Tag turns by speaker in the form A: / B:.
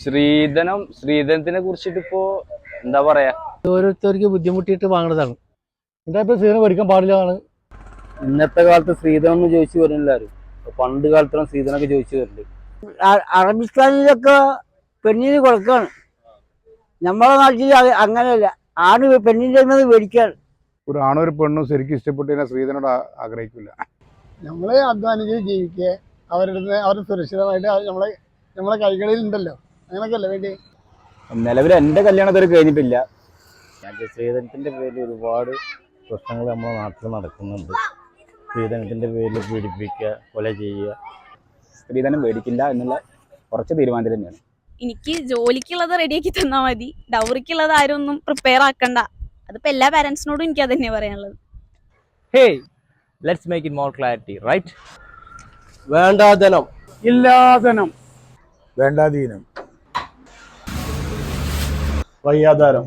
A: ശ്രീധനത്തിനെ കുറിച്ചിട്ട് ഇപ്പോ എന്താ പറയാ,
B: ഓരോരുത്തർക്ക് ബുദ്ധിമുട്ടിയിട്ട് വാങ്ങുന്നതാണ്. എന്താ ഇപ്പൊ സ്ത്രീധനം മേടിക്കാൻ പാടില്ലാണ്.
A: ഇന്നത്തെ കാലത്ത് ശ്രീധനം എന്ന് ചോദിച്ചു വരുന്നില്ലാരും. പണ്ട് കാലത്താണ് ശ്രീധനൊക്കെ ചോദിച്ചു വരല്.
C: അറബിസ്ഥാനിലൊക്കെ പെണ്ണിന് കൊടുക്കാണ്. നമ്മളെ നാട്ടിൽ അങ്ങനെയല്ല, ആണ് പെണ്ണിൻ്റെ മേടിക്കാണ്.
D: ഒരു ആണും ഒരു പെണ്ണും ശരിക്കും ഇഷ്ടപ്പെട്ടതിനെ സ്ത്രീധനോട് ആഗ്രഹിക്കില്ല.
B: നമ്മളെ അധ്വാനിച്ച് ജീവിക്കുക, അവർ സുരക്ഷിതമായിട്ട് നമ്മളെ കൈകളിൽ ഉണ്ടല്ലോ, അങ്ങനെയൊക്കെ അല്ലേ വേണ്ടി.
A: നിലവിൽ എന്റെ കല്യാണത്തിൽ കഴിഞ്ഞിട്ടില്ല.
E: സ്ത്രീധനത്തിന്റെ പേരിൽ ഒരുപാട് പ്രശ്നങ്ങൾ നമ്മുടെ നാട്ടിൽ നടക്കുന്നുണ്ട്. സ്ത്രീധനത്തിന്റെ പേരിൽ പീഡിപ്പിക്കുക, കൊല ചെയ്യുക.
A: സ്ത്രീധനം മേടിക്കില്ല എന്നുള്ള കുറച്ച് തീരുമാനത്തിൽ തന്നെയാണ്.
F: എനിക്ക് ജോലിക്കുള്ളത് റെഡിയാക്കി തന്നാൽ മതി, ഡൗറിക്കുള്ളത് ആരും ഒന്നും പ്രിപ്പയർ ആക്കണ്ട. അതിപ്പോ എല്ലാ പാരന്റ്സിനോടും എനിക്ക് അത് തന്നെ പറയാനുള്ളത്.
E: Hey, let's make it more clarity, right?
B: വേണ്ടാധനം,
D: ഇല്ലാധനം,
B: വേണ്ടാധീനം,
D: വയ്യാധാരം.